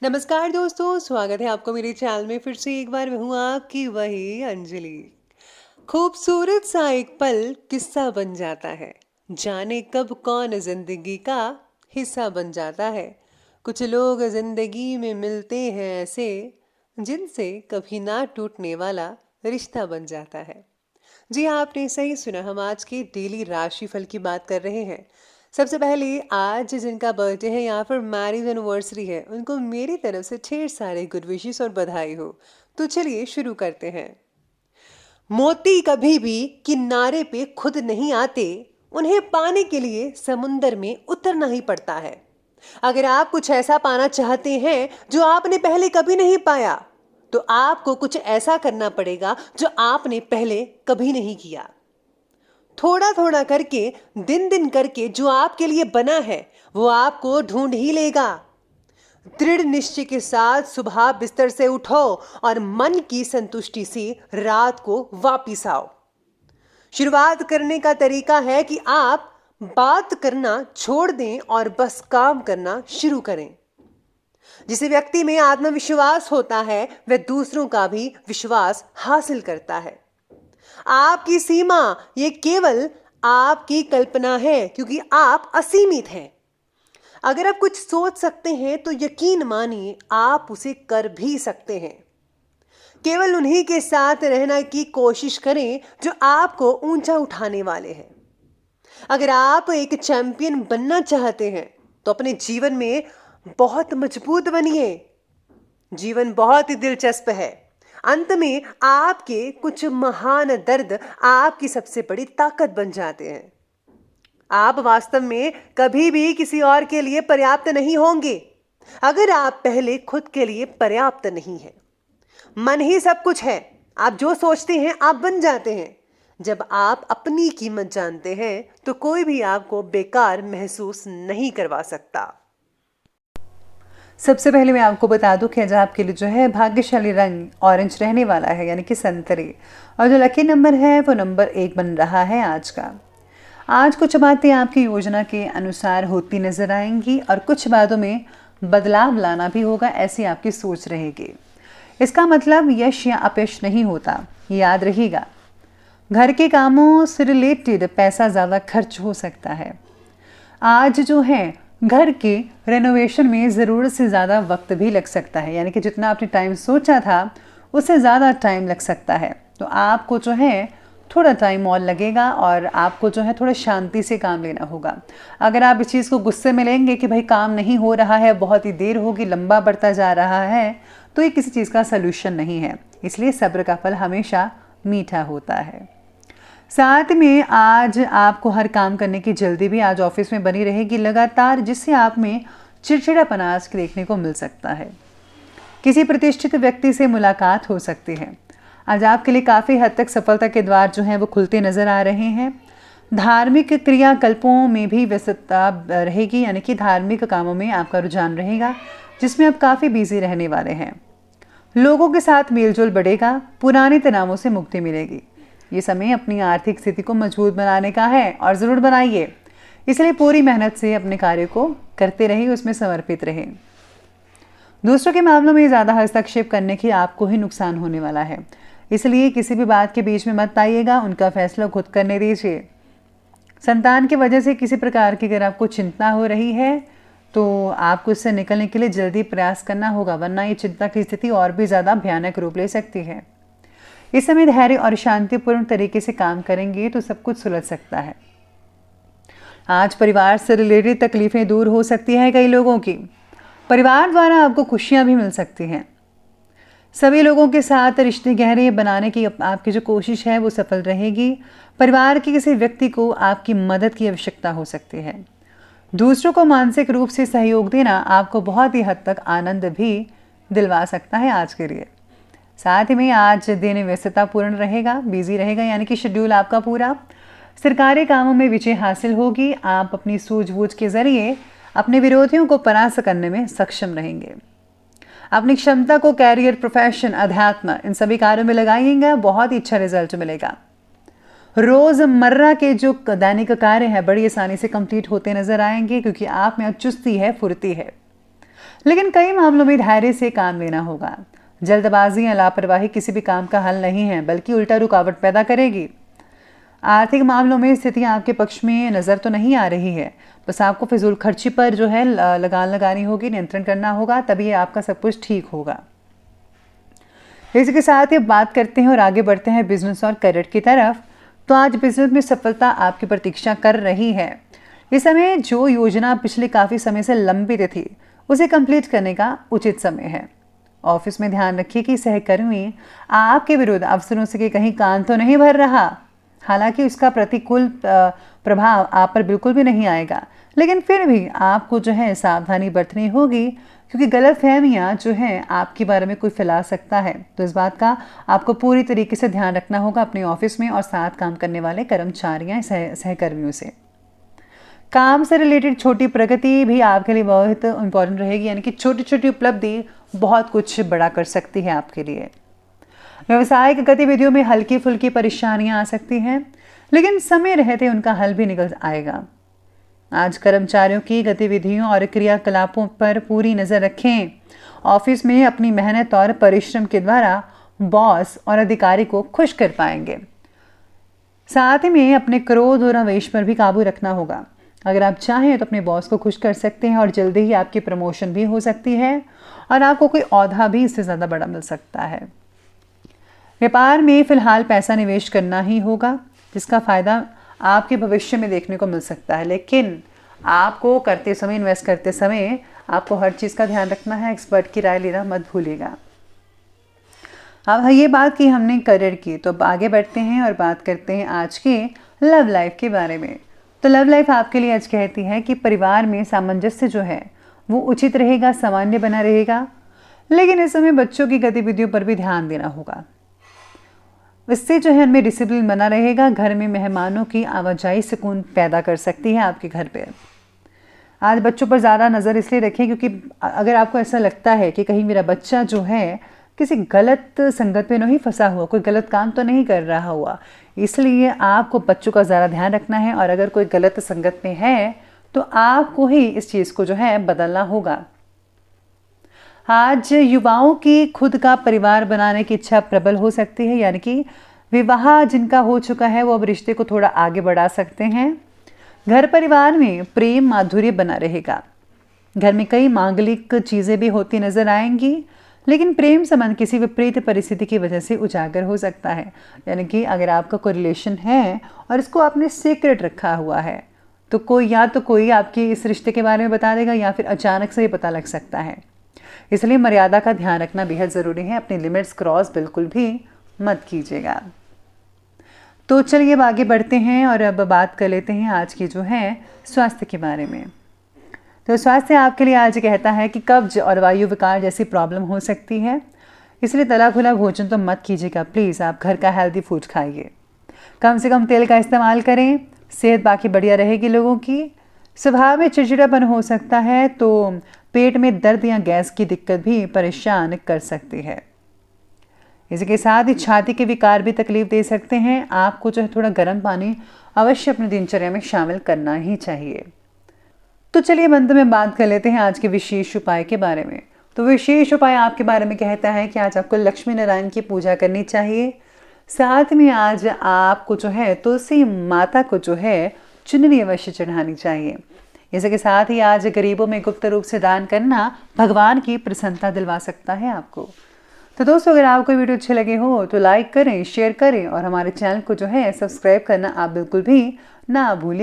नमस्कार दोस्तों, स्वागत है आपको मेरे चैनल में। फिर से एक बार मैं हूँ आपकी वही अंजलि। खूबसूरत सा एक पल किस्सा बन जाता है, जाने कब कौन जिंदगी का हिस्सा बन जाता है। कुछ लोग जिंदगी में मिलते हैं ऐसे, जिनसे कभी ना टूटने वाला रिश्ता बन जाता है। जी हाँ, आपने सही सुना, हम आज के डेली राशिफल की बात कर रहे हैं। सबसे पहले आज जिनका बर्थडे है या फिर मैरिज एनिवर्सरी है, उनको मेरी तरफ से ढेर सारे गुड विशेस और बधाई हो। तो चलिए शुरू करते हैं। मोती कभी भी किनारे पे खुद नहीं आते, उन्हें पाने के लिए समुंदर में उतरना ही पड़ता है। अगर आप कुछ ऐसा पाना चाहते हैं जो आपने पहले कभी नहीं पाया, तो आपको कुछ ऐसा करना पड़ेगा जो आपने पहले कभी नहीं किया। थोड़ा थोड़ा करके, दिन दिन करके जो आपके लिए बना है वो आपको ढूंढ ही लेगा। दृढ़ निश्चय के साथ सुबह बिस्तर से उठो और मन की संतुष्टि से रात को वापिस आओ। शुरुआत करने का तरीका है कि आप बात करना छोड़ दें और बस काम करना शुरू करें। जिस व्यक्ति में आत्मविश्वास होता है वह दूसरों का भी विश्वास हासिल करता है। आपकी सीमा ये केवल आपकी कल्पना है, क्योंकि आप असीमित हैं। अगर आप कुछ सोच सकते हैं तो यकीन मानिए आप उसे कर भी सकते हैं। केवल उन्हीं के साथ रहना की कोशिश करें जो आपको ऊंचा उठाने वाले हैं। अगर आप एक चैंपियन बनना चाहते हैं तो अपने जीवन में बहुत मजबूत बनिए। जीवन बहुत ही दिलचस्प है। अंत में आपके कुछ महान दर्द आपकी सबसे बड़ी ताकत बन जाते हैं। आप वास्तव में कभी भी किसी और के लिए पर्याप्त नहीं होंगे अगर आप पहले खुद के लिए पर्याप्त नहीं हैं। मन ही सब कुछ है। आप जो सोचते हैं आप बन जाते हैं। जब आप अपनी कीमत जानते हैं तो कोई भी आपको बेकार महसूस नहीं करवा सकता। सबसे पहले मैं आपको बता दूं कि आज आपके लिए जो है भाग्यशाली रंग ऑरेंज रहने वाला है, यानी कि संतरे। और जो लकी नंबर है वो नंबर 1 बन रहा है आज का। आज कुछ बातें आपकी योजना के अनुसार होती नजर आएंगी और कुछ बातों में बदलाव लाना भी होगा, ऐसी आपकी सोच रहेगी। इसका मतलब यश या अपयश नहीं होता, याद रहिएगा। घर के कामों से रिलेटेड पैसा ज़्यादा खर्च हो सकता है। आज जो है घर के रेनोवेशन में ज़रूरत से ज़्यादा वक्त भी लग सकता है, यानी कि जितना आपने टाइम सोचा था उससे ज़्यादा टाइम लग सकता है। तो आपको जो है थोड़ा टाइम और लगेगा और आपको जो है थोड़ा शांति से काम लेना होगा। अगर आप इस चीज़ को गुस्से में लेंगे कि भाई काम नहीं हो रहा है, बहुत ही देर होगी, लंबा बढ़ता जा रहा है, तो ये किसी चीज़ का सलूशन नहीं है। इसलिए सब्र का फल हमेशा मीठा होता है। साथ में आज आपको हर काम करने की जल्दी भी आज ऑफिस में बनी रहेगी लगातार, जिससे आप में चिड़चिड़ापन आज देखने को मिल सकता है। किसी प्रतिष्ठित व्यक्ति से मुलाकात हो सकती है। आज आपके लिए काफ़ी हद तक सफलता के द्वार जो हैं वो खुलते नजर आ रहे हैं। धार्मिक क्रियाकल्पों में भी व्यस्तता रहेगी, यानी कि धार्मिक कामों में आपका रुझान रहेगा, जिसमें आप काफ़ी बिजी रहने वाले हैं। लोगों के साथ मेलजोल बढ़ेगा, पुराने तनावों से मुक्ति मिलेगी। ये समय अपनी आर्थिक स्थिति को मजबूत बनाने का है और ज़रूर बनाइए। इसलिए पूरी मेहनत से अपने कार्य को करते रहिए, उसमें समर्पित रहें। दूसरों के मामलों में ज़्यादा हस्तक्षेप करने की आपको ही नुकसान होने वाला है, इसलिए किसी भी बात के बीच में मत आइएगा, उनका फैसला खुद करने दीजिए। संतान की वजह से किसी प्रकार की अगर आपको चिंता हो रही है तो आपको इससे निकलने के लिए जल्दी प्रयास करना होगा, वरना ये चिंता की स्थिति और भी ज़्यादा भयानक रूप ले सकती है। इस समय धैर्य और शांतिपूर्ण तरीके से काम करेंगे तो सब कुछ सुलझ सकता है। आज परिवार से रिलेटेड तकलीफें दूर हो सकती हैं कई लोगों की। परिवार द्वारा आपको खुशियां भी मिल सकती हैं। सभी लोगों के साथ रिश्ते गहरे बनाने की आपकी जो कोशिश है वो सफल रहेगी। परिवार के किसी व्यक्ति को आपकी मदद की आवश्यकता हो सकती है। दूसरों को मानसिक रूप से सहयोग देना आपको बहुत ही हद तक आनंद भी दिलवा सकता है आज के लिए। साथ ही में आज दिन व्यस्ततापूर्ण रहेगा, बिजी रहेगा, यानी कि शेड्यूल आपका पूरा। सरकारी कामों में विजय हासिल होगी। आप अपनी सूझबूझ के जरिए अपने विरोधियों को परास्त करने में सक्षम रहेंगे। अपनी क्षमता को कैरियर, प्रोफेशन, अध्यात्म, इन सभी कार्यों में लगाइएगा, बहुत ही अच्छा रिजल्ट मिलेगा। रोजमर्रा के जो दैनिक कार्य हैं बड़ी आसानी से कंप्लीट होते नजर आएंगे, क्योंकि आप में चुस्ती है, फुर्ती है। लेकिन कई मामलों में धैर्य से काम लेना होगा। जल्दबाजी या लापरवाही किसी भी काम का हल नहीं है, बल्कि उल्टा रुकावट पैदा करेगी। आर्थिक मामलों में स्थितियां आपके पक्ष में नज़र तो नहीं आ रही है, बस आपको फिजूल खर्ची पर जो है लगान लगानी होगी, नियंत्रण करना होगा, तभी आपका सब कुछ ठीक होगा। इसी के साथ ही बात करते हैं और आगे बढ़ते हैं बिजनेस और करियर की तरफ। तो आज बिजनेस में सफलता आपकी प्रतीक्षा कर रही है। इस समय जो योजना पिछले काफ़ी समय से लंबित थी, उसे कंप्लीट करने का उचित समय है। ऑफिस में ध्यान रखिए कि सहकर्मी आपके विरुद्ध अफसरों से कहीं कान तो नहीं भर रहा। हालांकि उसका प्रतिकूल प्रभाव आप पर बिल्कुल भी नहीं आएगा, लेकिन फिर भी आपको जो है सावधानी बरतनी होगी, क्योंकि गलतफहमियां जो हैं आपके बारे में कोई फैला सकता है। तो इस बात का आपको पूरी तरीके से ध्यान रखना होगा अपने ऑफिस में और साथ काम करने वाले कर्मचारियों सहकर्मियों से। काम से रिलेटेड छोटी प्रगति भी आपके लिए बहुत इंपॉर्टेंट रहेगी, यानी कि छोटी छोटी उपलब्धि बहुत कुछ बड़ा कर सकती है आपके लिए। व्यवसायिक गतिविधियों में हल्की फुल्की परेशानियां आ सकती हैं, लेकिन समय रहते उनका हल भी निकल आएगा। आज कर्मचारियों की गतिविधियों और क्रियाकलापों पर पूरी नज़र रखें। ऑफिस में अपनी मेहनत और परिश्रम के द्वारा बॉस और अधिकारी को खुश कर पाएंगे। साथ में अपने क्रोध और आवेश पर भी काबू रखना होगा। अगर आप चाहें तो अपने बॉस को खुश कर सकते हैं और जल्दी ही आपकी प्रमोशन भी हो सकती है और आपको कोई औहदा भी इससे ज़्यादा बड़ा मिल सकता है। व्यापार में फिलहाल पैसा निवेश करना ही होगा, जिसका फ़ायदा आपके भविष्य में देखने को मिल सकता है, लेकिन आपको करते समय, इन्वेस्ट करते समय आपको हर चीज़ का ध्यान रखना है। एक्सपर्ट की राय लेना मत भूलिएगा। अब ये बात की हमने करियर की, तो अब आगे बढ़ते हैं और बात करते हैं आज के लव लाइफ के बारे में। तो लव लाइफ आपके लिए आज कहती है कि परिवार में सामंजस्य जो है वो उचित रहेगा, सामान्य बना रहेगा, लेकिन इस समय बच्चों की गतिविधियों पर भी ध्यान देना होगा। इससे जो है उनमें डिसिप्लिन बना रहेगा। घर में मेहमानों की आवाजाही सुकून पैदा कर सकती है आपके घर पे। आज बच्चों पर ज़्यादा नज़र इसलिए रखें क्योंकि अगर आपको ऐसा लगता है कि कहीं मेरा बच्चा जो है किसी गलत संगत में नहीं फंसा हुआ, कोई गलत काम तो नहीं कर रहा हुआ, इसलिए आपको बच्चों का ज़्यादा ध्यान रखना है। और अगर कोई गलत संगत में है तो आपको ही इस चीज़ को जो है बदलना होगा। आज युवाओं की खुद का परिवार बनाने की इच्छा प्रबल हो सकती है, यानी कि विवाह जिनका हो चुका है वो अब रिश्ते को थोड़ा आगे बढ़ा सकते हैं। घर परिवार में प्रेम माधुर्य बना रहेगा। घर में कई मांगलिक चीज़ें भी होती नजर आएंगी, लेकिन प्रेम संबंध किसी विपरीत परिस्थिति की वजह से उजागर हो सकता है। यानी कि अगर आपका कोई रिलेशन है और इसको आपने सीक्रेट रखा हुआ है, तो कोई आपकी इस रिश्ते के बारे में बता देगा या फिर अचानक से ही पता लग सकता है। इसलिए मर्यादा का ध्यान रखना बेहद ज़रूरी है। अपनी लिमिट्स क्रॉस बिल्कुल भी मत कीजिएगा। तो चलिए अब आगे बढ़ते हैं और अब बात कर लेते हैं आज की जो है स्वास्थ्य के बारे में। तो स्वास्थ्य आपके लिए आज कहता है कि कब्ज और वायु विकार जैसी प्रॉब्लम हो सकती है, इसलिए तला खुला भोजन तो मत कीजिएगा। प्लीज़ आप घर का हेल्दी फूड खाइए, कम से कम तेल का इस्तेमाल करें। सेहत बाकी बढ़िया रहेगी लोगों की। स्वभाव में चिड़चिड़ापन हो सकता है, तो पेट में दर्द या गैस की दिक्कत भी परेशान कर सकती है। इसके साथ ही छाती के विकार भी तकलीफ दे सकते हैं। आपको जो है थोड़ा गर्म पानी अवश्य अपनी दिनचर्या में शामिल करना ही चाहिए। तो चलिए अंत में बात कर लेते हैं आज के विशेष उपाय के बारे में। तो विशेष उपाय आपके बारे में कहता है कि आज आपको लक्ष्मी नारायण की पूजा करनी चाहिए। साथ में आज आपको जो है तुलसी माता को जो है चुनरी अवश्य चढ़ानी चाहिए। इसके साथ ही आज गरीबों में गुप्त रूप से दान करना भगवान की प्रसन्नता दिलवा सकता है आपको। तो दोस्तों, अगर आपको वीडियो अच्छे लगे हो तो लाइक करें, शेयर करें और हमारे चैनल को जो है सब्सक्राइब करना आप बिल्कुल भी ना भूलें।